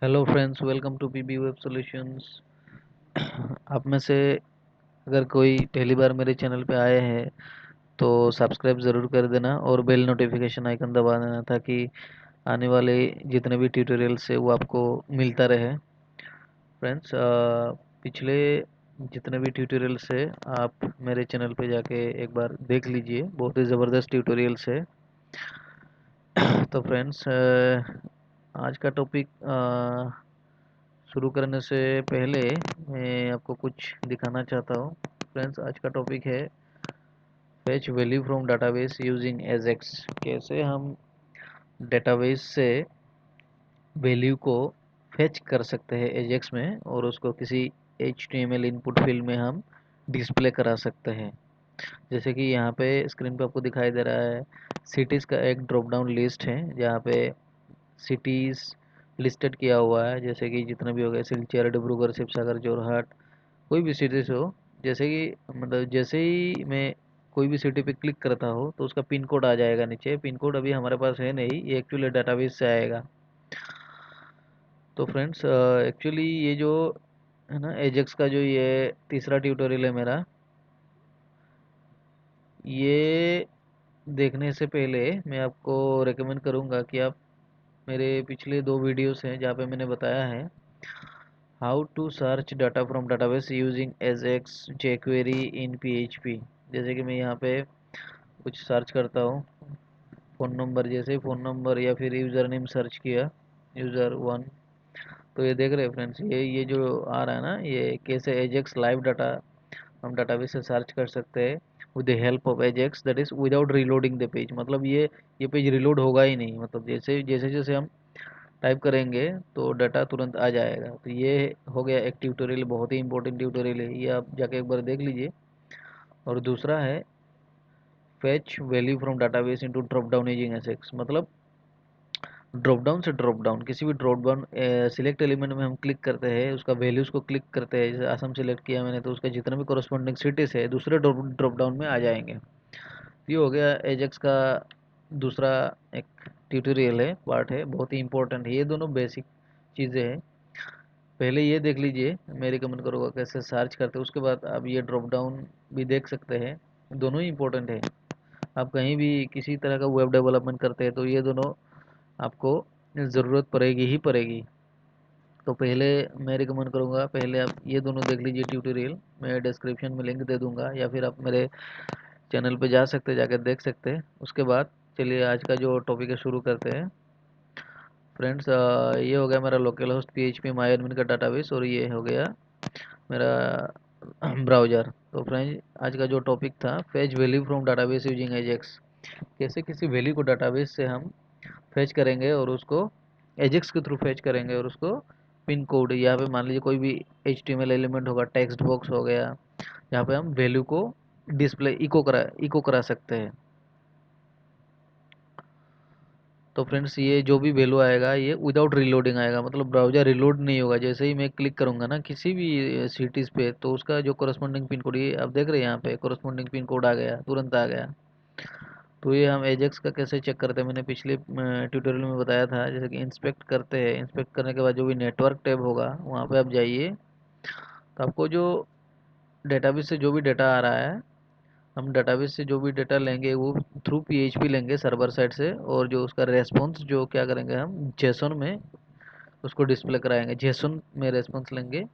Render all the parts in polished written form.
Hello friends, welcome to PB web solutions. आप में से अगर कोई पहली बार मेरे चैनल पे आए हैं तो सब्सक्राइब ज़रूर कर देना और बेल नोटिफिकेशन आइकन दबा देना ताकि आने वाले जितने भी ट्यूटोरियल्स है वो आपको मिलता रहे। फ्रेंड्स, पिछले जितने भी ट्यूटोरियल्स है आप मेरे चैनल पे जाके एक बार देख लीजिए, बहुत ही ज़बरदस्त ट्यूटोरियल्स है। तो फ्रेंड्स, आज का टॉपिक शुरू करने से पहले मैं आपको कुछ दिखाना चाहता हूँ। फ्रेंड्स, आज का टॉपिक है fetch value from database using Ajax. कैसे हम डेटाबेस से वैल्यू को फेच कर सकते हैं एजेक्स में और उसको किसी HTML इनपुट फील्ड में हम डिस्प्ले करा सकते हैं। जैसे कि यहाँ पे स्क्रीन पे आपको दिखाई दे रहा है, सिटीज़ का एक ड्रॉप डाउन लिस्ट है जहाँ पे सिटीज़ लिस्टेड किया हुआ है, जैसे कि जितने भी हो गए सिलचर, डिब्रूगढ़, शिवसागर, जोरहाट, कोई भी सिटी से हो। जैसे कि मतलब जैसे ही मैं कोई भी सिटी पे क्लिक करता हूँ तो उसका पिन कोड आ जाएगा नीचे। पिन कोड अभी हमारे पास है नहीं, ये एक्चुअली डाटाबेस से आएगा। तो फ्रेंड्स, एक्चुअली ये जो है ना एजेक्स का जो ये तीसरा ट्यूटोरियल है मेरा, ये देखने से पहले मैं आपको रेकमेंड करूँगा कि आप मेरे पिछले दो वीडियोस हैं जहाँ पे मैंने बताया है how to search data from database using Ajax jQuery in PHP। जैसे कि मैं यहाँ पे कुछ सर्च करता हूँ, फ़ोन नंबर, जैसे फ़ोन नंबर या फिर यूज़र नेम सर्च किया, यूज़र वन, तो ये देख रहे हैं फ्रेंड्स, ये जो आ रहा है ना, ये कैसे एजेक्स लाइव डाटा हम डाटाबेस से सर्च कर सकते हैं with the help of Ajax, that is without reloading the page. मतलब ये पेज रिलोड होगा ही नहीं, मतलब जैसे जैसे जैसे हम टाइप करेंगे तो डाटा तुरंत आ जाएगा। तो ये हो गया एक ट्यूटोरियल, बहुत ही इंपॉर्टेंट ट्यूटोरियल है, ये आप जाके एक बार देख लीजिए। और दूसरा है fetch value from database into drop down using Ajax. मतलब ड्रॉप डाउन से ड्रॉप डाउन, किसी भी ड्रॉप डाउन सिलेक्ट एलिमेंट में हम क्लिक करते हैं, उसका वैल्यूज़ को क्लिक करते हैं, जैसे असम सिलेक्ट किया मैंने तो उसका जितना भी कोरस्पॉन्डिंग सिटीज़ है दूसरे ड्रॉप डाउन में आ जाएंगे। ये हो गया एजेक्स का दूसरा एक ट्यूटोरियल है, पार्ट है, बहुत ही इंपॉर्टेंट है। ये दोनों बेसिक चीज़ें हैं, पहले ये देख लीजिए, मैं रिकमेंड करूँगा कैसे सर्च करते हैं, उसके बाद आप ये ड्रॉप डाउन भी देख सकते हैं। दोनों ही इंपॉर्टेंट है। आप कहीं भी किसी तरह का वेब डेवलपमेंट करते हैं तो ये दोनों आपको ज़रूरत पड़ेगी ही पड़ेगी। तो पहले मैं रिकमेंड करूँगा, पहले आप ये दोनों देख लीजिए ट्यूटोरियल, मैं डिस्क्रिप्शन में लिंक दे दूँगा या फिर आप मेरे चैनल पे जा सकते हैं, जाकर देख सकते हैं। उसके बाद चलिए आज का जो टॉपिक है शुरू करते हैं। फ्रेंड्स, ये हो गया मेरा लोकल होस्ट PHP माई एडमिन का डाटाबेस और ये हो गया मेरा ब्राउज़र। तो फ्रेंड्स, आज का जो टॉपिक था fetch value from database using Ajax. कैसे किसी वैल्यू को डाटाबेस से हम फेच करेंगे और उसको एजेक्स के थ्रू फेच करेंगे और उसको पिन कोड, यहाँ पे मान लीजिए कोई भी HTML एलिमेंट होगा, टेक्स्ट बॉक्स हो गया, यहाँ पे हम वैल्यू को डिस्प्ले इको करा सकते हैं। तो फ्रेंड्स, ये जो भी वैल्यू आएगा ये विदाउट रीलोडिंग आएगा, मतलब ब्राउज़र रिलोड नहीं होगा। जैसे ही मैं क्लिक करूँगा ना किसी भी सिटीज़ पे तो उसका जो कोरस्पॉन्डिंग पिन कोड, ये आप देख रहे हैं यहाँ पे कोरस्पॉन्डिंग पिन कोड आ गया, तुरंत आ गया। तो ये हम एजेक्स का कैसे चेक करते हैं, मैंने पिछले ट्यूटोरियल में बताया था। जैसे कि इंस्पेक्ट करते हैं, इंस्पेक्ट करने के बाद जो भी नेटवर्क टैब होगा वहाँ पे आप जाइए, तो आपको जो डेटाबेस से जो भी डाटा आ रहा है, हम डेटाबेस से जो भी डाटा लेंगे वो थ्रू PHP लेंगे सर्वर साइड से, और जो उसका रेस्पॉन्स जो क्या करेंगे हम जेसन में उसको डिस्प्ले कराएंगे, जेसन में रेस्पॉन्स लेंगे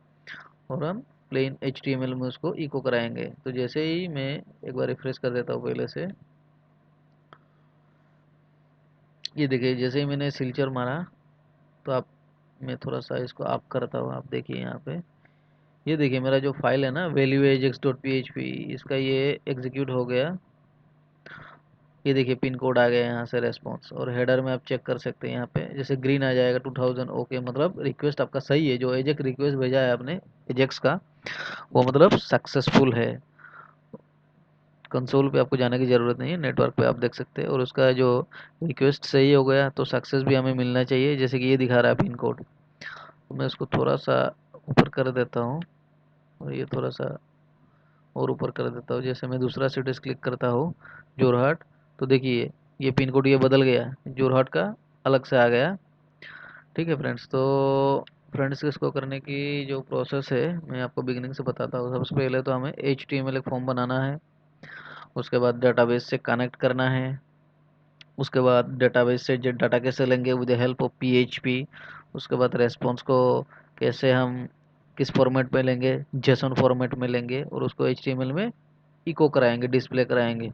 और हम प्लेन HTML में उसको इको कराएंगे। तो जैसे ही मैं एक बार रिफ्रेश कर देता हूँ पहले से, ये देखिए जैसे ही मैंने सिलचर मारा तो आप, मैं थोड़ा सा इसको अप करता हूँ, आप देखिए यहाँ पे, ये देखिए मेरा जो फाइल है ना वैल्यू एजेक्स डॉट PHP, इसका ये एग्जीक्यूट हो गया। ये देखिए पिन कोड आ गया यहाँ से रेस्पॉन्स, और हेडर में आप चेक कर सकते हैं यहाँ पे जैसे ग्रीन आ जाएगा 2000। ओके, मतलब रिक्वेस्ट आपका सही है, जो एजेक्स रिक्वेस्ट भेजा है आपने एजेक्स का वो मतलब सक्सेसफुल है। कंसोल पे आपको जाने की ज़रूरत नहीं है, नेटवर्क पे आप देख सकते हैं, और उसका जो रिक्वेस्ट सही हो गया तो सक्सेस भी हमें मिलना चाहिए, जैसे कि ये दिखा रहा है पिन कोड। तो मैं इसको थोड़ा सा ऊपर कर देता हूँ और ये थोड़ा सा और ऊपर कर देता हूँ। जैसे मैं दूसरा सिटीज़ क्लिक करता हूँ, जोरहाट, तो देखिए ये पिन कोड ये बदल गया, जोरहाट का अलग से आ गया। ठीक है फ्रेंड्स, तो फ्रेंड्स इसको करने की जो प्रोसेस है मैं आपको बिगिनिंग से बताता हूँ। सबसे पहले तो हमें HTML एक फॉर्म बनाना है, उसके बाद डेटाबेस से कनेक्ट करना है, उसके बाद डेटाबेस से डाटा कैसे लेंगे with the help of PHP, उसके बाद रेस्पॉन्स को कैसे हम किस फॉर्मेट में लेंगे, जेसन फॉर्मेट में लेंगे और उसको HTML में इको कराएंगे, डिस्प्ले कराएंगे।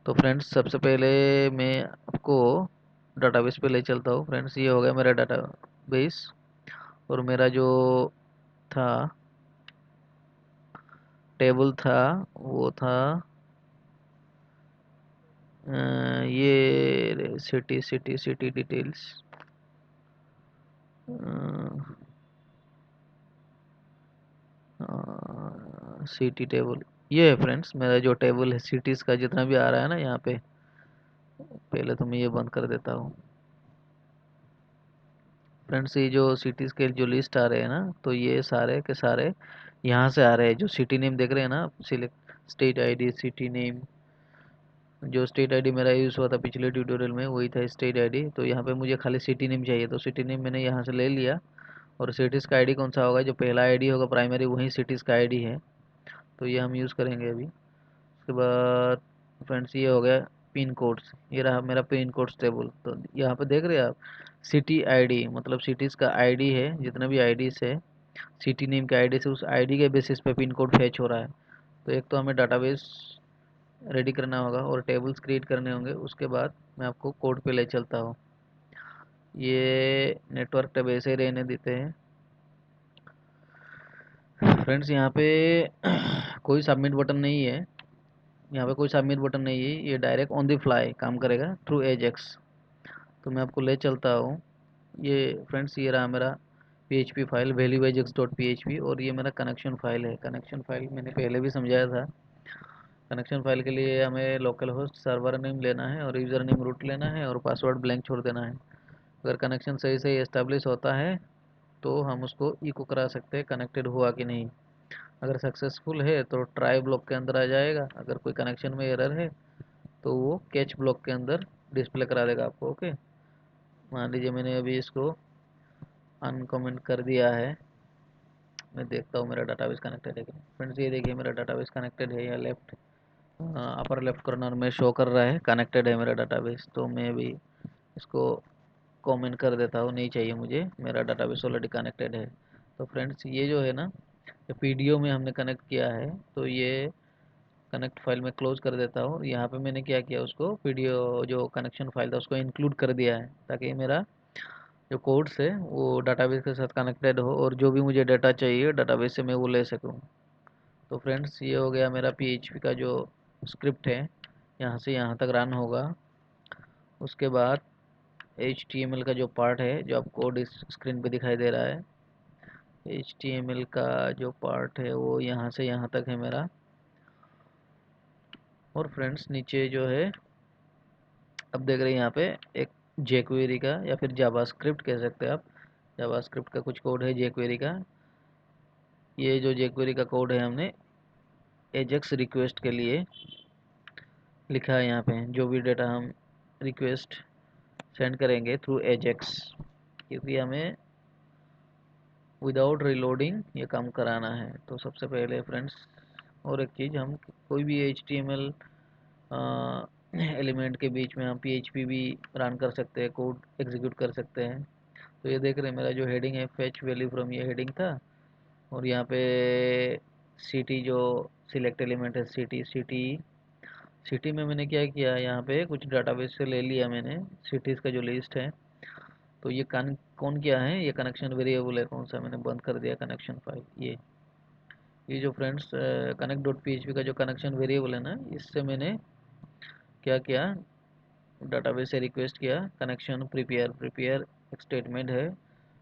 तो फ्रेंड्स सबसे पहले मैं आपको डाटाबेस पे ले चलता हूँ। फ्रेंड्स ये हो गया मेरा डाटाबेस, और मेरा जो था टेबल था वो था ये city city city details, city table. ये है फ्रेंड्स मेरा जो टेबल है सिटीज़ का, जितना भी आ रहा है ना यहाँ पे। पहले तो मैं ये बंद कर देता हूँ। फ्रेंड्स ये जो सिटीज़ के जो लिस्ट आ रहे हैं ना, तो ये सारे के सारे यहाँ से आ रहे हैं। जो सिटी नेम देख रहे हैं ना, select state ID city name, जो स्टेट आईडी मेरा यूज़ हुआ था पिछले ट्यूटोरियल में वही था स्टेट आईडी। तो यहाँ पे मुझे खाली सिटी नेम चाहिए, तो सिटी नेम मैंने यहाँ से ले लिया। और सिटीज़ का आईडी कौन सा होगा, जो पहला आईडी होगा प्राइमरी वही सिटीज़ का आईडी है, तो ये हम यूज़ करेंगे अभी। उसके बाद फ्रेंड्स ये हो गया पिन कोड्स, ये रहा मेरा पिन कोड्स टेबल। तो यहाँ पे देख रहे हैं आप सिटी आईडी, मतलब सिटीज़ का आईडी है, जितने भी आईडीज़ है सिटी नेम के आईडी से उस आईडी के बेसिस पे पिन कोड फैच हो रहा है। तो एक तो हमें डाटाबेस रेडी करना होगा और टेबल्स क्रिएट करने होंगे। उसके बाद मैं आपको कोड पे ले चलता हूँ। ये नेटवर्क टैब ऐसे ही रहने देते हैं फ्रेंड्स। यहाँ पे कोई सबमिट बटन नहीं है, यहाँ पे कोई सबमिट बटन नहीं है, ये डायरेक्ट ऑन द फ्लाई काम करेगा थ्रू एजेक्स। तो मैं आपको ले चलता हूँ। ये फ्रेंड्स ये रहा मेरा PHP फाइल valueajax.php, और ये मेरा कनेक्शन फाइल है। कनेक्शन फाइल मैंने पहले भी समझाया था। कनेक्शन फाइल के लिए हमें लोकल होस्ट सर्वर नेम लेना है और यूज़र नेम रूट लेना है और पासवर्ड ब्लैंक छोड़ देना है। अगर कनेक्शन सही से एस्टेब्लिश होता है तो हम उसको इको करा सकते हैं कनेक्टेड हुआ कि नहीं। अगर सक्सेसफुल है तो ट्राई ब्लॉक के अंदर आ जाएगा, अगर कोई कनेक्शन में एरर है तो वो कैच ब्लॉक के अंदर डिस्प्ले करा देगा आपको। ओके, मान लीजिए मैंने अभी इसको अनकमेंट कर दिया है। मैं देखता हूँ मेरा डाटाबेस कनेक्टेड है कि नहीं। फ्रेंड्स ये देखिए मेरा डाटाबेस कनेक्टेड है, या लेफ्ट अपर लेफ्ट कॉर्नर में शो कर रहा है कनेक्टेड है मेरा डाटाबेस। तो मैं अभी इसको कमेंट कर देता हूँ, नहीं चाहिए मुझे, मेरा डाटाबेस ऑलरेडी कनेक्टेड है। तो फ्रेंड्स ये जो है ना, ये पीडीओ में हमने कनेक्ट किया है, तो ये कनेक्ट फाइल में क्लोज कर देता हूँ। यहाँ पे मैंने क्या किया, उसको पीडीओ जो कनेक्शन फाइल था उसको इंक्लूड कर दिया है, ताकि मेरा जो कोड्स है वो डाटाबेस के साथ कनेक्टेड हो और जो भी मुझे डाटा चाहिए डाटाबेस से मैं वो ले सकूँ। तो फ्रेंड्स ये हो गया मेरा PHP का जो स्क्रिप्ट है, यहाँ से यहाँ तक रन होगा। उसके बाद HTML का जो पार्ट है, जो आपको स्क्रीन पे दिखाई दे रहा है, HTML का जो पार्ट है वो यहाँ से यहाँ तक है मेरा। और फ्रेंड्स नीचे जो है, अब देख रहे हैं यहाँ पे एक jQuery का, या फिर जावास्क्रिप्ट कह सकते हैं आप, जावास्क्रिप्ट का कुछ कोड है jQuery का। ये जो jQuery का कोड है हमने एजेक्स रिक्वेस्ट के लिए लिखा है। यहाँ पे जो भी डेटा हम रिक्वेस्ट सेंड करेंगे थ्रू एजेक्स, क्योंकि हमें विदाउट रीलोडिंग ये काम कराना है। तो सबसे पहले फ्रेंड्स और एक चीज़, हम कोई भी HTML एलिमेंट के बीच में हम PHP भी रन कर सकते हैं, कोड एग्जीक्यूट कर सकते हैं। तो ये देख रहे हैं मेरा जो हेडिंग है फेच वैल्यू फ्रॉम, ये हेडिंग था। और यहाँ पे सिटी जो सिलेक्ट एलिमेंट है, सिटी सिटी में मैंने क्या किया, यहाँ पे कुछ डाटाबेस से ले लिया मैंने सिटीज़ का जो लिस्ट है। तो ये कौन किया है, ये कनेक्शन वेरिएबल है, कौन सा मैंने बंद कर दिया कनेक्शन फाइल। ये जो फ्रेंड्स कनेक्ट डॉट PHP का जो कनेक्शन वेरिएबल है ना, इससे मैंने क्या किया, डाटाबेस से रिक्वेस्ट किया कनेक्शन प्रिपेयर। प्रिपेयर एक स्टेटमेंट है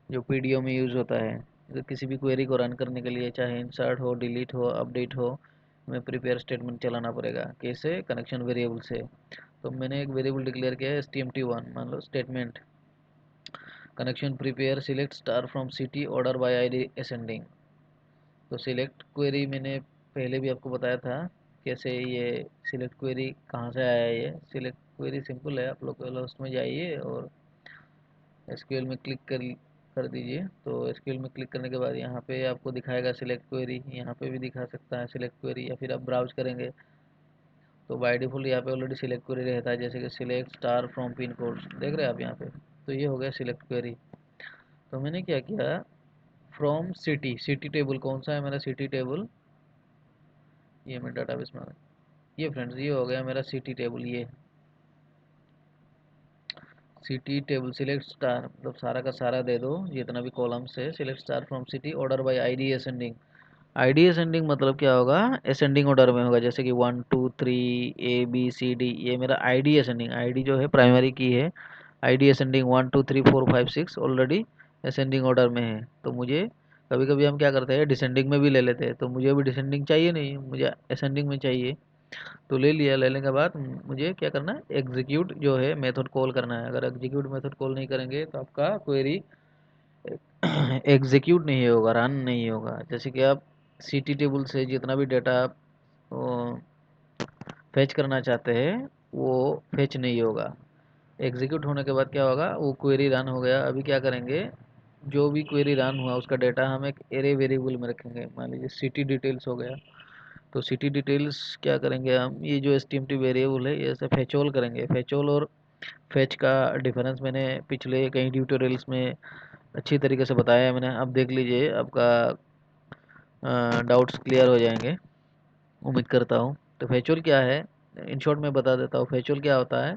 जो पीडीओ में यूज़ होता है। अगर किसी भी क्वेरी को रन करने के लिए, चाहे इंसर्ट हो, डिलीट हो, अपडेट हो, हमें प्रिपेयर स्टेटमेंट चलाना पड़ेगा। कैसे, कनेक्शन वेरिएबल से। तो मैंने एक वेरिएबल डिक्लेयर किया है STMT1, मान लो statement connection prepare select star from city order by ID ascending. तो सिलेक्ट क्वेरी मैंने पहले भी आपको बताया था कैसे, ये सिलेक्ट क्वेरी कहाँ से आया है। ये सिलेक्ट क्वेरी सिंपल है, आप लोकल होस्ट में जाइए और एसक्यूएल में क्लिक कर दीजिए। तो एसक्यूएल में क्लिक करने के बाद यहाँ पे आपको दिखाएगा सिलेक्ट क्वेरी, यहाँ पे भी दिखा सकता है सिलेक्ट क्वेरी, या फिर आप ब्राउज करेंगे तो बाय डिफ़ॉल्ट यहाँ पे ऑलरेडी सिलेक्ट क्वेरी रहता है, जैसे कि select star from pin code, देख रहे हैं आप यहाँ पे। तो ये हो गया सिलेक्ट क्वेरी। तो मैंने क्या किया, फ्रॉम सिटी, सिटी टेबल कौन सा है मेरा, सिटी टेबल, ये मैं डाटाबेस में, ये फ्रेंड्स ये हो गया मेरा सिटी टेबल। ये सिटी टेबल सिलेक्ट स्टार, मतलब सारा का सारा दे दो जितना भी कॉलम्स है, select star from city, order by ID ascending. ID ascending मतलब क्या होगा, असेंडिंग ऑर्डर में होगा, जैसे कि 1 2 3 ABCD, ये मेरा आईडी असेंडिंग, आईडी जो है प्राइमरी की है, ID ascending 1 2 3 4 5 6 already ascending order में है। तो मुझे कभी कभी हम क्या करते हैं डिसेंडिंग में भी ले लेते हैं, तो मुझे अभी डिसेंडिंग चाहिए नहीं, मुझे असेंडिंग में चाहिए। तो ले लिया, लेने के बाद मुझे क्या करना है, एग्जीक्यूट जो है मेथड कॉल करना है। अगर एग्जीक्यूट मेथड कॉल नहीं करेंगे तो आपका क्वेरी एग्जीक्यूट नहीं होगा, रन नहीं होगा। जैसे कि आप सिटी टेबल से जितना भी डेटा आप फेच करना चाहते हैं वो फेच नहीं होगा। एग्जीक्यूट होने के बाद क्या होगा, वो क्वेरी रन हो गया। अभी क्या करेंगे, जो भी क्वेरी रन हुआ उसका डेटा हम एक एरे वेरिएबल में रखेंगे। मान लीजिए सिटी डिटेल्स हो गया, तो सिटी डिटेल्स क्या करेंगे हम, ये जो एसटीएमटी वेरिएबल है ये ऐसे फेचोल करेंगे। फेचोल और फेच का डिफरेंस मैंने पिछले कई ट्यूटोरियल्स में अच्छी तरीके से बताया है मैंने, अब देख लीजिए, आपका डाउट्स क्लियर हो जाएंगे उम्मीद करता हूँ। तो फेचुअल क्या है, इन शॉर्ट में बता देता हूँ। फेचुअल क्या होता है,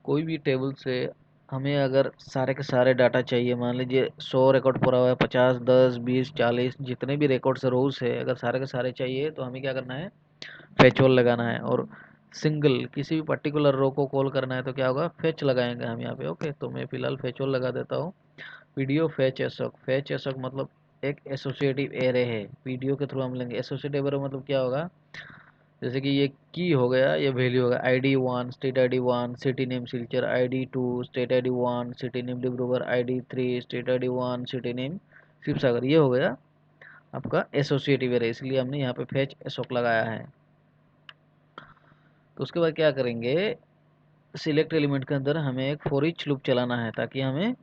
कोई भी टेबल से हमें अगर सारे के सारे डाटा चाहिए, मान लीजिए 100 रिकॉर्ड पूरा हुआ है, 50 10 20 40 जितने भी रिकॉर्ड्स रोज है, अगर सारे के सारे चाहिए तो हमें क्या करना है, फेचुअल लगाना है। और सिंगल किसी भी पर्टिकुलर रो को कॉल करना है तो क्या होगा, फेच लगाएंगे हम यहाँ पे। ओके, तो मैं फिलहाल फेचुअल लगा देता हूँ। पीडीओ फेच एसोक, फेच एसोक मतलब एक एसोसिएटिव एरे है, पीडीओ के थ्रू हम लेंगे। एसोसिएटिव एरे मतलब क्या होगा, जैसे कि ये की हो गया, ये वैल्यू होगा ID 1 state ID 1 city name Silchar, ID 2 state ID 1 city name Dibrugarh, ID 3 state ID 1 city name Sivasagar. ये हो गया आपका एसोसिएटिव एरे, इसलिए हमने यहाँ पे फेच एसोक लगाया है। तो उसके बाद क्या करेंगे, सिलेक्ट एलिमेंट के अंदर हमें एक फॉर ईच लूप चलाना है ताकि हमें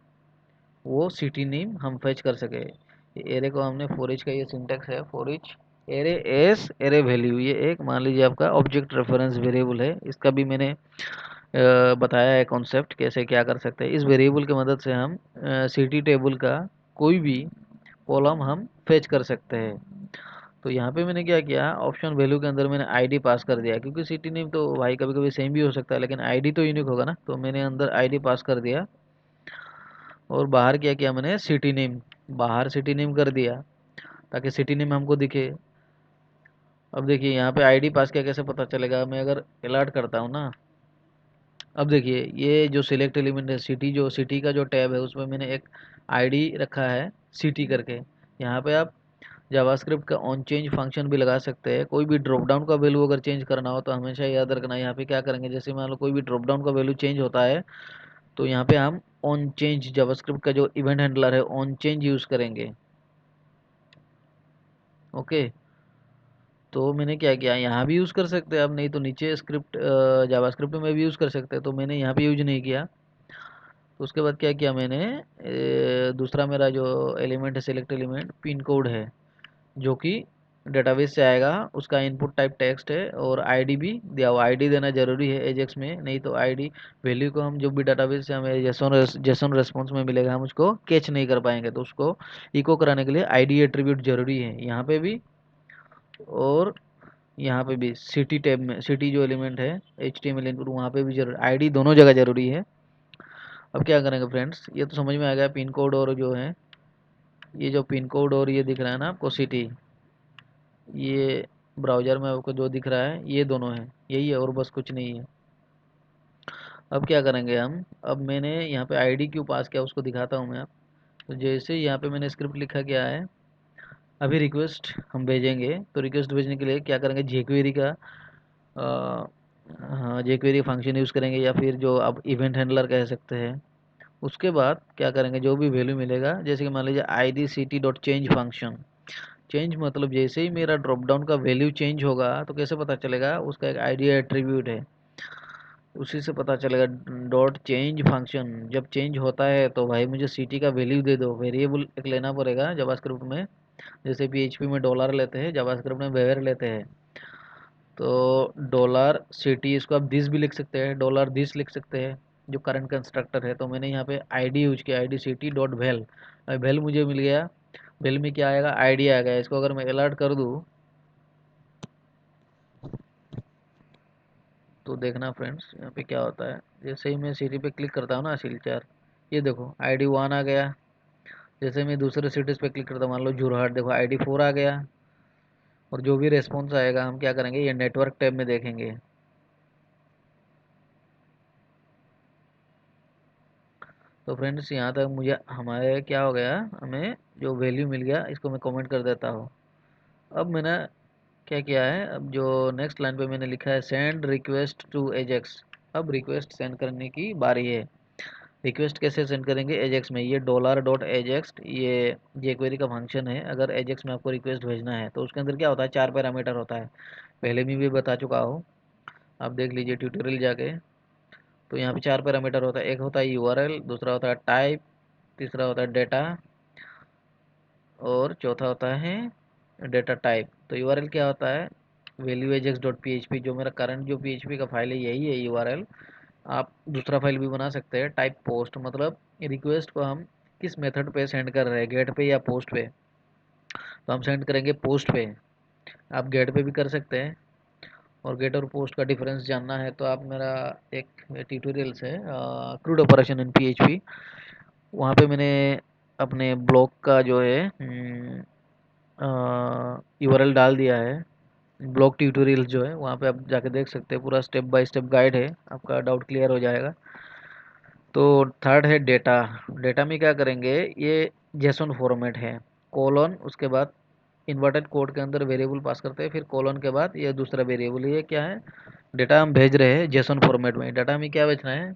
वो सिटी नेम हम फेच कर सके। एरे को हमने फॉर ईच का ये सिंटेक्स है, for each array S array value, ये एक मान लीजिए आपका ऑब्जेक्ट रेफरेंस वेरिएबल है। इसका भी मैंने बताया है कॉन्सेप्ट कैसे क्या कर सकते हैं। इस वेरिएबल की मदद से हम सिटी टेबल का कोई भी कॉलम हम फेच कर सकते हैं। तो यहाँ पे मैंने क्या किया, ऑप्शन वैल्यू के अंदर मैंने आईडी पास कर दिया, क्योंकि सिटी नेम तो भाई कभी कभी सेम भी हो सकता है लेकिन आईडी तो यूनिक होगा ना, तो मैंने अंदर आईडी पास कर दिया। और बाहर क्या किया मैंने, सिटी नेम, बाहर सिटी नेम कर दिया ताकि सिटी नेम हमको दिखे। अब देखिए यहाँ पे आईडी पास किया, कैसे पता चलेगा, मैं अगर अलर्ट करता हूँ ना, अब देखिए ये जो सिलेक्ट एलिमेंट है सिटी, जो सिटी का जो टैब है उसमें मैंने एक आईडी रखा है सिटी करके। यहाँ पे आप जावास्क्रिप्ट का ऑन चेंज फंक्शन भी लगा सकते हैं। कोई भी ड्रॉप डाउन का वैल्यू अगर चेंज करना हो तो हमेशा याद रखना, यहाँ पे क्या करेंगे, जैसे मान लो कोई भी ड्रॉप डाउन का वैल्यू चेंज होता है तो यहाँ पे हम ऑन चेंज, जावास्क्रिप्ट का जो इवेंट हैंडलर है ऑन चेंज यूज़ करेंगे। ओके, तो मैंने क्या किया, यहाँ भी यूज़ कर सकते हैं आप, नहीं तो नीचे स्क्रिप्ट जावास्क्रिप्ट में भी यूज़ कर सकते हैं, तो मैंने यहाँ पे यूज नहीं किया। तो उसके बाद क्या किया मैंने, दूसरा मेरा जो एलिमेंट है सिलेक्ट एलिमेंट पिन कोड है, जो कि डेटाबेस से आएगा, उसका इनपुट टाइप टेक्स्ट है और आईडी भी दिया हुआ। आईडी देना जरूरी है एजेक्स में, नहीं तो आईडी वैल्यू को हम जो भी डेटाबेस से हमें जेसन रेस्पॉन्स में मिलेगा हम उसको कैच नहीं कर पाएंगे, तो उसको इको कराने के लिए आईडी एट्रीब्यूट जरूरी है यहाँ पे भी और यहाँ पे भी। सिटी टैब में सिटी जो एलिमेंट है HTML इनपुट, वहाँ पे भी जरूरी, आईडी दोनों जगह जरूरी है। अब क्या करेंगे फ्रेंड्स, ये तो समझ में आ गया पिन कोड, और जो है ये जो पिन कोड और ये दिख रहा है ना आपको सिटी, ये ब्राउज़र में आपको जो दिख रहा है ये दोनों है, यही है और बस कुछ नहीं है। अब क्या करेंगे हम, अब मैंने यहाँ पे आईडी क्यों पास किया उसको दिखाता हूँ मैं आप। तो जैसे यहाँ पे मैंने स्क्रिप्ट लिखा क्या है, अभी रिक्वेस्ट हम भेजेंगे, तो रिक्वेस्ट भेजने के लिए क्या करेंगे, जेक्वेरी का हाँ जेक्वेरी फंक्शन यूज़ करेंगे, या फिर जो आप इवेंट हैंडलर कह सकते हैं। उसके बाद क्या करेंगे, जो भी वैल्यू मिलेगा, जैसे कि मान लीजिए IDCT.change फंक्शन, चेंज मतलब जैसे ही मेरा ड्रॉप डाउन का वैल्यू चेंज होगा तो कैसे पता चलेगा, उसका एक आईडी एट्रीब्यूट है। उसी से पता चलेगा। डॉट चेंज फंक्शन जब चेंज होता है तो भाई मुझे सिटी का वैल्यू दे दो। वेरिएबल एक लेना पड़ेगा जावास्क्रिप्ट में, जैसे पीएचपी में डॉलर लेते हैं, जावास्क्रिप्ट में वेर लेते हैं। तो डॉलर सिटी, इसको आप दिस भी लिख सकते हैं, डॉलर दिस लिख सकते हैं, जो करंट कंस्ट्रक्टर है। तो मैंने यहाँ पे आईडी यूज किया, ID city dot well. Well मुझे मिल गया। वेल में क्या आएगा, आईडी आ गया। इसको अगर मैं अलर्ट कर दूँ तो देखना फ्रेंड्स यहाँ पे क्या होता है। जैसे ही मैं सिटी पे क्लिक करता हूँ ना, सिलचर, ये देखो आईडी 1 आ गया। जैसे मैं दूसरे सिटीज़ पे क्लिक करता हूँ, मान लो जोरहाट, देखो आईडी 4 आ गया। और जो भी रेस्पॉन्स आएगा हम क्या करेंगे, ये नेटवर्क टैब में देखेंगे। तो फ्रेंड्स यहाँ तक मुझे हमारे क्या हो गया, हमें जो वैल्यू मिल गया, इसको मैं कमेंट कर देता हूँ। अब मैंने क्या किया है, अब जो नेक्स्ट लाइन पे मैंने लिखा है सेंड रिक्वेस्ट टू एजेक्स। अब रिक्वेस्ट सेंड करने की बारी है। रिक्वेस्ट कैसे सेंड करेंगे, एजेक्स में, ये डॉलर डॉट एजेक्स, ये jQuery का फंक्शन है। अगर एजेक्स में आपको रिक्वेस्ट भेजना है तो उसके अंदर क्या होता है, 4 पैरामीटर होता है। पहले भी बता चुका हूँ, आप देख लीजिए ट्यूटोरियल जाके। तो यहाँ पे 4 पैरामीटर होता है। एक होता है यूआरएल, दूसरा होता है टाइप, तीसरा होता है डेटा, और चौथा होता है डेटा टाइप। तो यूआरएल क्या होता है, वैल्यू एजेक्स डॉट पी, जो मेरा करंट जो पीएचपी का फाइल है यही है यूआरएल। आप दूसरा फाइल भी बना सकते हैं, टाइप पोस्ट, मतलब रिक्वेस्ट को हम किस मेथड पे सेंड कर रहे हैं, गेट पे या पोस्ट पे। तो हम सेंड करेंगे पोस्ट पे। आप गेट पे भी कर सकते हैं। और गेट और पोस्ट का डिफरेंस जानना है तो आप मेरा एक ट्यूटोरियल्स है, क्रूड ऑपरेशन इन पीएचपी, वहाँ पे मैंने अपने ब्लॉग का जो है यूआरएल डाल दिया है। ब्लॉग ट्यूटोरियल्स जो है वहाँ पे आप जाके देख सकते हैं, पूरा स्टेप बाय स्टेप गाइड है, आपका डाउट क्लियर हो जाएगा। तो थर्ड है डेटा। डेटा में क्या करेंगे, ये जेसन फॉर्मेट है, कोलन, उसके बाद इन्वर्टेड कोड के अंदर वेरिएबल पास करते हैं, फिर कोलन के बाद ये दूसरा वेरिएबल। ये क्या है, डेटा हम भेज रहे हैं जेसन फॉर्मेट में। डेटा में क्या भेजना है,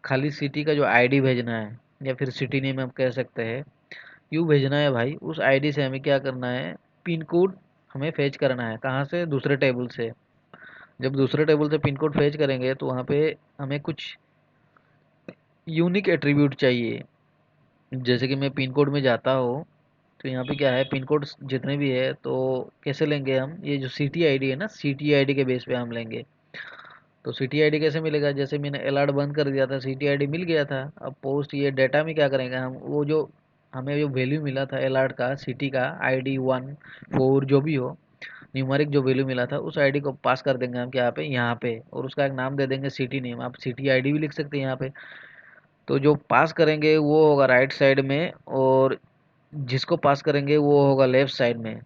खाली सिटी का जो आईडी भेजना है, या फिर सिटी नेम हम कह सकते हैं, यूँ भेजना है भाई। उस आईडी से हमें क्या करना है, पिन कोड हमें फेच करना है। कहाँ से, दूसरे टेबल से। जब दूसरे टेबल से पिन कोड फेच करेंगे तो वहाँ पे हमें कुछ यूनिक एट्रीब्यूट चाहिए। जैसे कि मैं पिन कोड में जाता हूँ, तो यहाँ पे क्या है, पिन कोड जितने भी है तो कैसे लेंगे हम, ये जो सिटी आईडी है ना, सिटी आईडी के बेस पे हम लेंगे। तो सिटी आईडी कैसे मिलेगा, जैसे मैंने अलर्ट बंद कर दिया था, सिटी आईडी मिल गया था। अब पोस्ट ये डेटा में क्या करेंगे हम, वो जो हमें जो वैल्यू मिला था अलर्ट का, सिटी का आईडी 1 4 जो भी हो, न्यूमेरिक जो वैल्यू मिला था, उस आईडी को पास कर देंगे हम क्या पे, यहाँ पे, और उसका एक नाम दे देंगे सिटी नेम। आप सिटी आईडी भी लिख सकते हैं यहाँ पे। तो जो पास करेंगे वो होगा राइट साइड में, और जिसको पास करेंगे वो होगा लेफ्ट साइड में,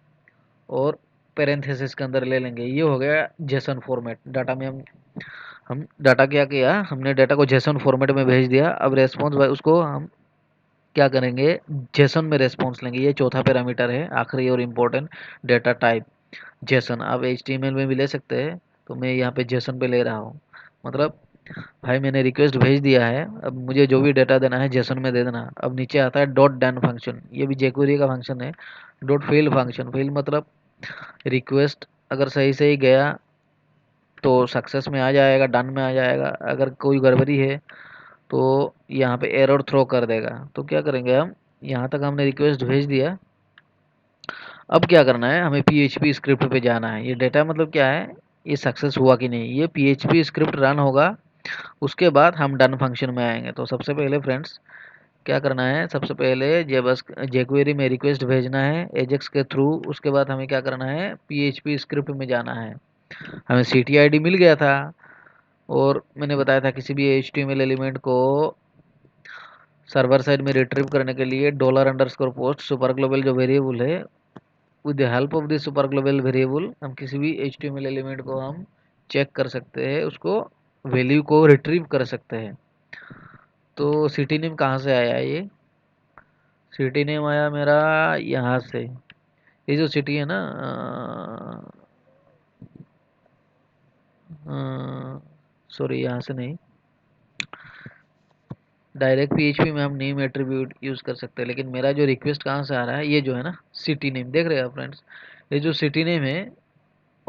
और पेरेंथेसिस के अंदर ले लेंगे। ये हो गया जेसन फॉर्मेट। डाटा में हम डाटा क्या किया, हमने डाटा को जेसन फॉर्मेट में भेज दिया। अब रेस्पॉन्स उसको हम क्या करेंगे, जेसन में रेस्पॉन्स लेंगे। ये चौथा पैरामीटर है, आखिरी और इम्पोर्टेंट, डेटा टाइप जेसन। आप एचटीएमएल में भी ले सकते हैं, तो मैं यहाँ पे जेसन पे ले रहा हूँ। मतलब भाई मैंने रिक्वेस्ट भेज दिया है, अब मुझे जो भी डेटा देना है जेसन में दे देना। अब नीचे आता है डॉट डन फंक्शन, ये भी jQuery का फंक्शन है। डॉट फेल फंक्शन, फेल मतलब रिक्वेस्ट अगर सही से ही गया तो सक्सेस में आ जाएगा, डन में आ जाएगा। अगर कोई गड़बड़ी है तो यहाँ पे एरर थ्रो कर देगा। तो क्या करेंगे हम, यहाँ तक हमने रिक्वेस्ट भेज दिया। अब क्या करना है, हमें पीएचपी स्क्रिप्ट पे जाना है। ये डेटा मतलब क्या है, ये सक्सेस हुआ कि नहीं, ये पीएचपी स्क्रिप्ट रन होगा, उसके बाद हम डन फंक्शन में आएंगे। तो सबसे पहले फ्रेंड्स क्या करना है, सबसे पहले जे बस jQuery में रिक्वेस्ट भेजना है एजेक्स के थ्रू। उसके बाद हमें क्या करना है, पीएचपी स्क्रिप्ट में जाना है। हमें सिटी आईडी मिल गया था, और मैंने बताया था किसी भी एचटीएमएल एलिमेंट को सर्वर साइड में रिट्रीव करने के लिए dollar underscore post super global जो वेरिएबल है, with the help of this super global variable हम किसी भी एचटीएमएल एलिमेंट को हम चेक कर सकते हैं, उसको वैल्यू को रिट्रीव कर सकते हैं। तो सिटी नेम कहाँ से आया, ये सिटी नेम आया मेरा यहाँ से। ये जो सिटी है ना, सॉरी यहाँ से नहीं, डायरेक्ट पीएचपी में हम नेम एट्रीब्यूट यूज़ कर सकते हैं। लेकिन मेरा जो रिक्वेस्ट कहाँ से आ रहा है, ये जो है ना सिटी नेम, देख रहे हैं फ्रेंड्स, ये जो सिटी नेम है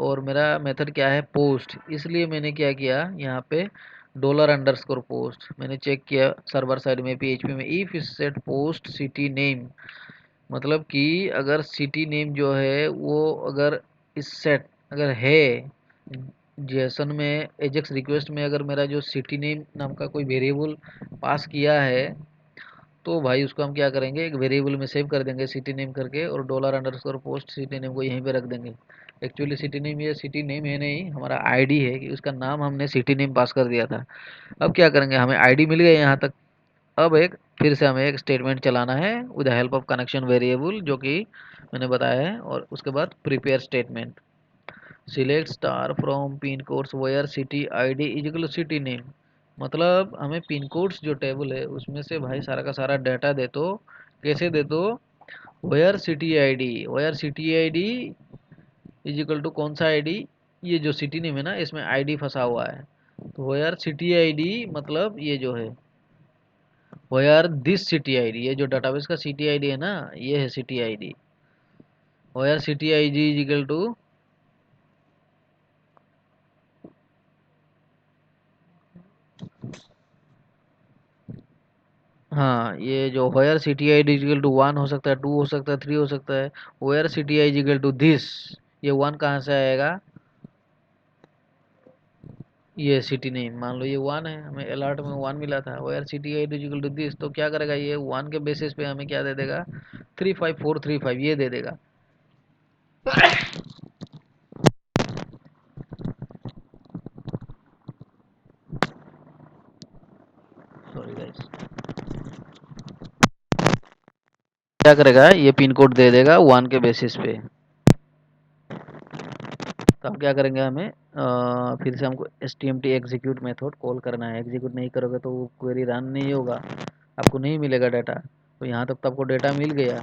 और मेरा मेथड क्या है पोस्ट, इसलिए मैंने क्या किया यहाँ पे $_ पोस्ट मैंने चेक किया सर्वर साइड में PHP में, if set post city name, मतलब कि अगर सिटी नेम जो है वो अगर इस सेट अगर है जेसन में एजेक्स रिक्वेस्ट में, अगर मेरा जो सिटी नेम नाम का कोई वेरिएबल पास किया है तो भाई उसको हम क्या करेंगे, एक वेरिएबल में सेव कर देंगे सिटी नेम करके, और $_ पोस्ट सिटी नेम को यहीं पे रख देंगे। एक्चुअली सिटी नेम ये सिटी नेम है नहीं, हमारा आईडी है कि उसका नाम हमने सिटी नेम पास कर दिया था। अब क्या करेंगे, हमें आईडी मिल गया यहाँ तक। अब एक फिर से हमें एक स्टेटमेंट चलाना है with the help of connection variable जो कि मैंने बताया है, और उसके बाद prepare statement select star from pin codes where city ID is equal to city name, मतलब हमें पिन कोड्स जो टेबल है उसमें से भाई सारा का सारा डाटा दे दो। कैसे दे दो, where city ID is equal to कौन सा आईडी, ये जो सिटी नेम है ना इसमें आईडी फंसा हुआ है, तो वेयर सिटी आईडी मतलब ये जो है वेयर दिस सिटी आईडी, ये जो डाटाबेस का सिटी आईडी है ना ये है city ID, where city ID is equal to, हाँ ये जो where city I is equal to 1 हो सकता है, 2 हो सकता है, 3 हो सकता है, where city I is equal to this, ये 1 कहाँ से आएगा, ये सिटी नेम मान लो ये 1 है, हमें अलर्ट में 1 मिला था, where city I is equal to this, तो क्या करेगा ये 1 के बेसिस पे हमें क्या दे देगा, 35435 ये दे देगा। सॉरी गाइस, क्या करेगा ये पिन कोड दे देगा 1 के बेसिस पे। तो अब क्या करेंगे, हमें फिर से हमको stmt एग्जीक्यूट मेथड कॉल करना है, एग्जीक्यूट नहीं करोगे तो वो क्वेरी रन नहीं होगा, आपको नहीं मिलेगा डाटा। तो यहाँ तक तो आपको डाटा मिल गया,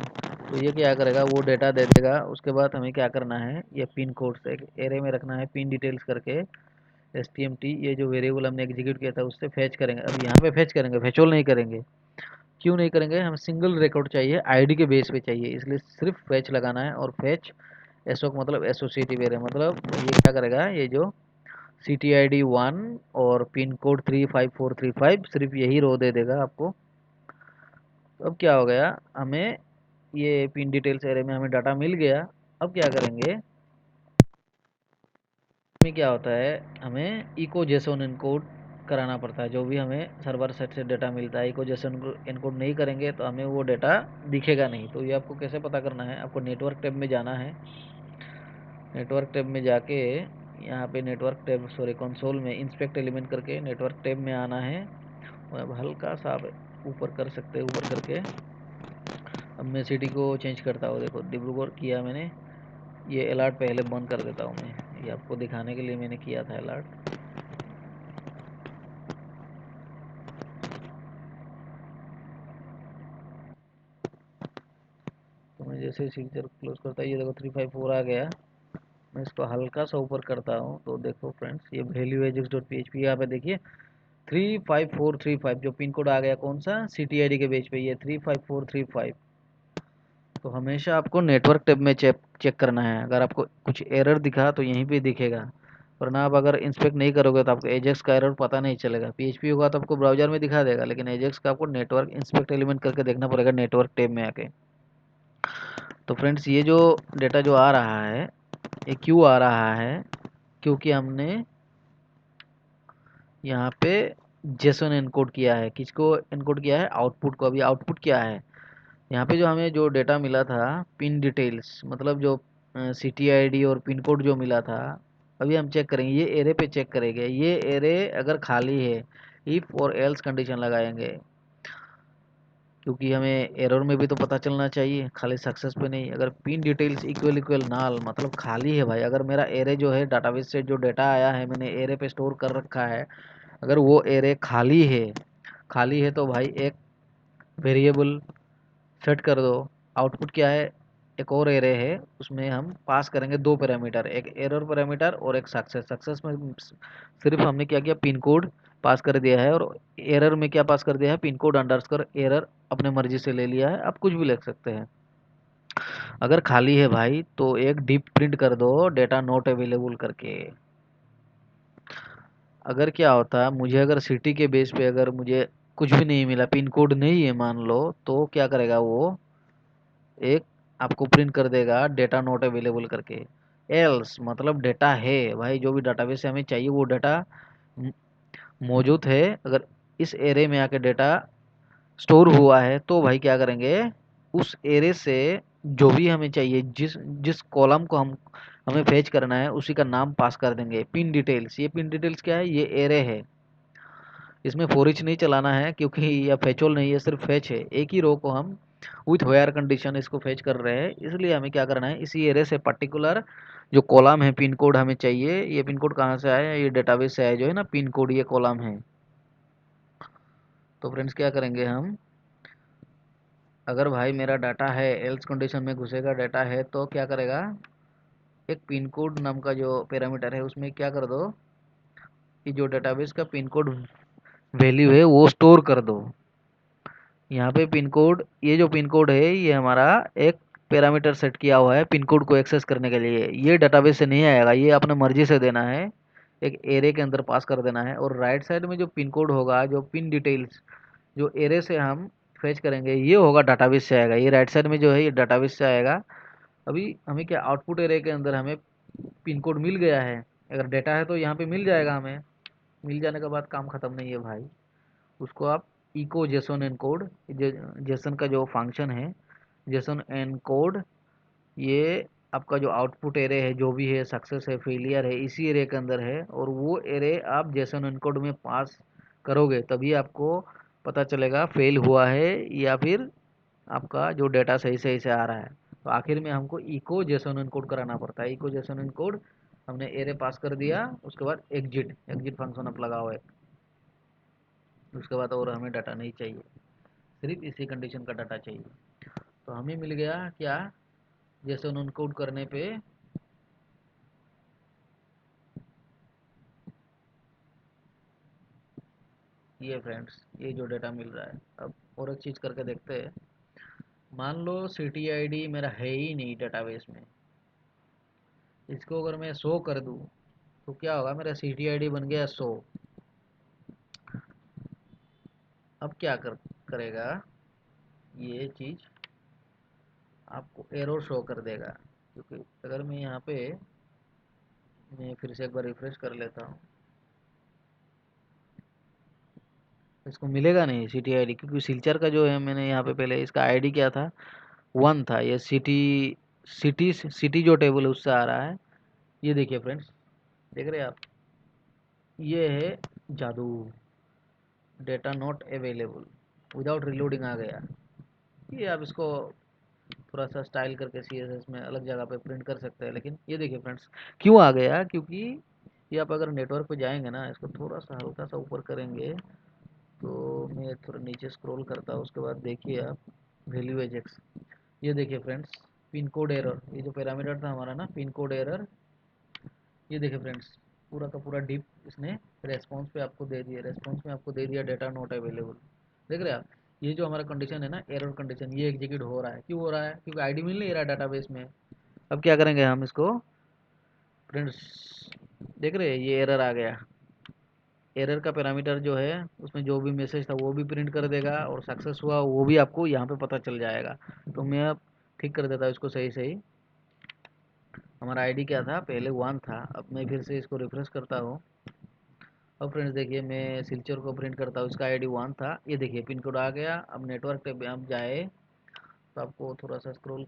तो ये क्या करेगा वो डाटा दे देगा। उसके बाद हमें क्या करना है, ये पिन कोड से एक एरे में रखना है पिन डिटेल्स करके, stmt ये जो वेरिएबल हमने एग्जीक्यूट किया था उससे फैच करेंगे। अब यहाँ पे फैच करेंगे, फैचोल नहीं करेंगे। क्यों नहीं करेंगे, हम सिंगल रिकॉर्ड चाहिए, आईडी के बेस पे चाहिए, इसलिए सिर्फ फैच लगाना है। और फैच एसओ मतलब एसोसिएटिव एरे, मतलब ये क्या करेगा, ये जो CTID 1 और पिन कोड 35435 सिर्फ यही रो दे देगा आपको। तो अब क्या हो गया, हमें ये पिन डिटेल्स एरे में हमें डाटा मिल गया। अब क्या करेंगे, में क्या होता है, हमें इको जेसन इनकोड कराना पड़ता है। जो भी हमें सर्वर सेट से डाटा मिलता है, इको जेसन इनकोड नहीं करेंगे तो हमें वो डाटा दिखेगा नहीं। तो ये आपको कैसे पता करना है, आपको नेटवर्क टैब में जाना है, नेटवर्क टैब में जाके यहाँ पे नेटवर्क टैब सॉरी कंसोल में इंस्पेक्ट एलिमेंट करके नेटवर्क टैब में आना है, और अब हल्का सा आप ऊपर कर सकते हैं, ऊपर करके। अब मैं सिटी को चेंज करता हूँ, देखो डिब्रूगढ़ किया मैंने, ये अलर्ट पहले बंद कर देता हूँ मैं, ये आपको दिखाने के लिए मैंने किया था अलर्ट। तो मैं जैसे सिग्नेचर क्लोज करता है, ये देखो 354 आ गया। मैं इसको हल्का सा ऊपर करता हूँ तो देखो फ्रेंड्स, ये वैल्यू एजेक्स डॉट PHP यहाँ पे देखिए 35435 जो पिन कोड आ गया, कौन सा CTID के बेस पे, ये 35435। तो हमेशा आपको नेटवर्क टैब में चेक चेक करना है, अगर आपको कुछ एरर दिखा तो यहीं पे दिखेगा, वरना आप अगर इंस्पेक्ट नहीं करोगे तो आपको एजेक्स का एरर पता नहीं चलेगा। PHP होगा तो आपको ब्राउजर में दिखा देगा, लेकिन एजेक्स का आपको नेटवर्क इंस्पेक्ट एलिमेंट करके देखना पड़ेगा नेटवर्क टैब में आके। तो फ्रेंड्स ये जो डेटा जो आ रहा है ये क्यों आ रहा है, क्योंकि हमने यहाँ पे जेसन एनकोड किया है। किसको एनकोड किया है, आउटपुट को। अभी आउटपुट क्या है, यहाँ पे जो हमें जो डेटा मिला था पिन डिटेल्स, मतलब जो CTID और पिन कोड जो मिला था, अभी हम चेक करेंगे, ये एरे पे चेक करेंगे। ये एरे अगर खाली है, इफ और एल्स कंडीशन लगाएंगे, क्योंकि हमें एरर में भी तो पता चलना चाहिए, खाली सक्सेस पे नहीं। अगर पिन डिटेल्स इक्वल इक्वल नाल मतलब खाली है भाई, अगर मेरा एरे जो है डाटाबेस से जो डेटा आया है मैंने एरे पे स्टोर कर रखा है, अगर वो एरे खाली है तो भाई एक वेरिएबल सेट कर दो। आउटपुट क्या है, एक और एरे है उसमें हम पास करेंगे दो पैरामीटर, एक एरर पैरामीटर और एक सक्सेस। सक्सेस में सिर्फ हमने क्या किया, पिन कोड पास कर दिया है, और एरर में क्या पास कर दिया है, पिन कोड अंडरस्कोर एरर अपने मर्जी से ले लिया है, आप कुछ भी लिख सकते हैं। अगर खाली है भाई तो एक डिप प्रिंट कर दो डेटा नॉट अवेलेबल करके। अगर क्या होता है, मुझे अगर सिटी के बेस पे अगर मुझे कुछ भी नहीं मिला, पिन कोड नहीं है मान लो, तो क्या करेगा वो, एक आपको प्रिंट कर देगा डेटा नॉट अवेलेबल करके। एल्स मतलब डेटा है भाई, जो भी डाटाबेस से हमें चाहिए वो डाटा मौजूद है। अगर इस एरे में आके डेटा स्टोर हुआ है तो भाई क्या करेंगे, उस एरे से जो भी हमें चाहिए, जिस जिस कॉलम को हमें फेच करना है उसी का नाम पास कर देंगे। पिन डिटेल्स, ये पिन डिटेल्स क्या है, ये एरे है, इसमें फॉर ईच नहीं चलाना है क्योंकि यह फेचोल नहीं है, सिर्फ फेच है। एक ही रो को हम विथ वेयर कंडीशन इसको फेच कर रहे हैं, इसलिए हमें क्या करना है, इसी एरे से पर्टिकुलर जो कॉलम है, पिन कोड हमें चाहिए। ये पिन कोड कहाँ से आया, ये डेटाबेस से आया जो है ना, पिन कोड ये कॉलम है। तो फ्रेंड्स क्या करेंगे हम, अगर भाई मेरा डाटा है, एल्स कंडीशन में घुसेगा डाटा है, तो क्या करेगा, एक पिन कोड नाम का जो पैरामीटर है उसमें क्या कर दो कि जो डेटाबेस का पिन कोड वैल्यू है वो स्टोर कर दो। यहाँ पे पिन कोड, ये जो पिन कोड है ये हमारा एक पैरामीटर सेट किया हुआ है पिन कोड को एक्सेस करने के लिए। ये डेटाबेस से नहीं आएगा, ये अपने मर्जी से देना है, एक एरे के अंदर पास कर देना है। और राइट साइड में जो पिन कोड होगा, जो पिन डिटेल्स जो एरे से हम फेच करेंगे, ये होगा डाटाबेस से आएगा। ये राइट साइड में जो है ये डाटाबेस से आएगा। अभी हमें क्या, आउटपुट एरे के अंदर हमें पिन कोड मिल गया है, अगर डेटा है तो यहाँ पे मिल जाएगा हमें। मिल जाने के बाद काम खत्म नहीं है भाई, उसको आप इको जेसन एनकोड, जेसन का जो फंक्शन है, जेसन एनकोड, ये आपका जो आउटपुट एरे है, जो भी है, सक्सेस है, फेलियर है, इसी एरे के अंदर है। और वो एरे आप जेसन एनकोड में पास करोगे तभी आपको पता चलेगा फेल हुआ है या फिर आपका जो डेटा सही सही से आ रहा है। तो आखिर में हमको इको जेसन एनकोड कराना पड़ता है। इको जेसन एनकोड हमने एरे पास कर दिया, उसके बाद एग्जिट, एग्जिट फंक्शन आप लगाओ है, उसके बाद और हमें डाटा नहीं चाहिए, सिर्फ इसी कंडीशन का डाटा चाहिए। तो हमें मिल गया क्या, जैसे एनकोड करने पे ये फ्रेंड्स, ये जो डाटा मिल रहा है। अब और एक चीज़ करके देखते हैं, मान लो सिटी आईडी मेरा है ही नहीं डेटाबेस में, इसको अगर मैं 100 कर दूं तो क्या होगा, मेरा सिटी आईडी बन गया 100। अब क्या करेगा ये चीज़, आपको एरर शो कर देगा। क्योंकि अगर मैं यहाँ पे, मैं फिर से एक बार रिफ्रेश कर लेता हूँ, इसको मिलेगा नहीं सिटी आईडी, क्योंकि सिलचर का जो है, मैंने यहाँ पे पहले इसका आईडी क्या था, 1 था। ये सिटी, सिटी जो टेबल है उससे आ रहा है। ये देखिए फ्रेंड्स, देख रहे हैं आप, ये है जादू, data not available, without reloading आ गया। ये आप इसको थोड़ा सा स्टाइल करके सीएसएस में अलग जगह पे प्रिंट कर सकते हैं। लेकिन ये देखिए फ्रेंड्स, क्यों आ गया, क्योंकि ये आप अगर नेटवर्क पे जाएंगे ना, इसको थोड़ा सा हल्का सा ऊपर करेंगे, तो मैं थोड़ा नीचे स्क्रॉल करता हूँ, उसके बाद देखिए आप वैल्यू एजेक्स, ये देखिए फ्रेंड्स, पिन कोड एरर, ये जो पैरामीटर था हमारा ना, पिन कोड एरर, ये देखिए फ्रेंड्स, पूरा का पूरा डिप इसने रेस्पॉन्स पे आपको दे दिया, रेस्पॉन्स में आपको दे दिया डेटा नॉट अवेलेबल। देख रहे हैं आप, ये जो हमारा कंडीशन है ना, एरर कंडीशन, ये एग्जीक्यूट हो रहा है। क्यों हो रहा है, क्योंकि आईडी मिल नहीं रहा डाटाबेस में। अब क्या करेंगे हम इसको, फ्रेंड्स देख रहे हैं, ये एरर आ गया। एरर का पैरामीटर जो है उसमें जो भी मैसेज था वो भी प्रिंट कर देगा, और सक्सेस हुआ वो भी आपको यहाँ पे पता चल जाएगा। तो मैं अब ठीक कर देता हूँ इसको सही सही। हमारा आईडी क्या था, पहले 1 था, अब मैं फिर से इसको रिफ्रेश करता हूँ। अब फ्रेंड्स देखिए, मैं सिल्चर को प्रिंट करता हूँ, इसका आईडी 1 था, ये देखिए पिन कोड आ गया। अब नेटवर्क पे आप जाए तो आपको थोड़ा सा स्क्रॉल,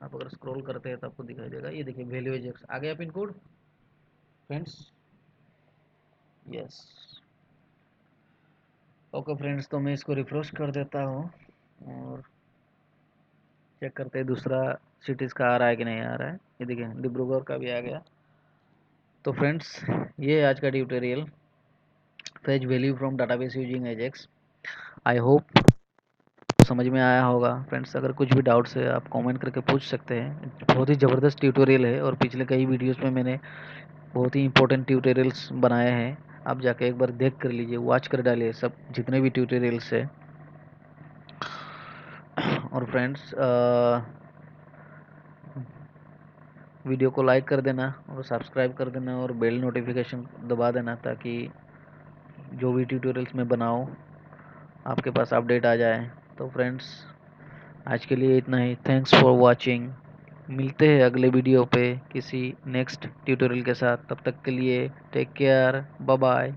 आप अगर स्क्रॉल करते हैं तो आपको दिखाई देगा, ये देखिए वैल्यू एजेक्स आ गया pin code friends. Yes, okay friends, तो मैं इसको रिफ्रेश कर देता हूँ और चेक करते हैं दूसरा सिटीज़ का आ रहा है कि नहीं आ रहा है। ये देखिए डिब्रूगढ़ का भी आ गया। तो फ्रेंड्स ये आज का tutorial, fetch value from database using Ajax. I hope समझ में आया होगा फ्रेंड्स। अगर कुछ भी डाउट्स है आप कमेंट करके पूछ सकते हैं। बहुत ही ज़बरदस्त ट्यूटोरियल है, और पिछले कई वीडियोस में मैंने बहुत ही इंपॉर्टेंट ट्यूटोरियल्स बनाए हैं। आप जाके एक बार देख कर लीजिए, वॉच कर डालिए सब जितने भी ट्यूटोरियल्स है। और फ्रेंड्स वीडियो को लाइक कर देना और सब्सक्राइब कर देना और बेल नोटिफिकेशन दबा देना, ताकि जो भी ट्यूटोरियल्स मैं बनाऊँ आपके पास अपडेट आ जाए। तो फ्रेंड्स, आज के लिए इतना ही। Thanks for watching. मिलते हैं अगले वीडियो पे किसी नेक्स्ट ट्यूटोरियल के साथ। तब तक के लिए टेक केयर, बाय बाय।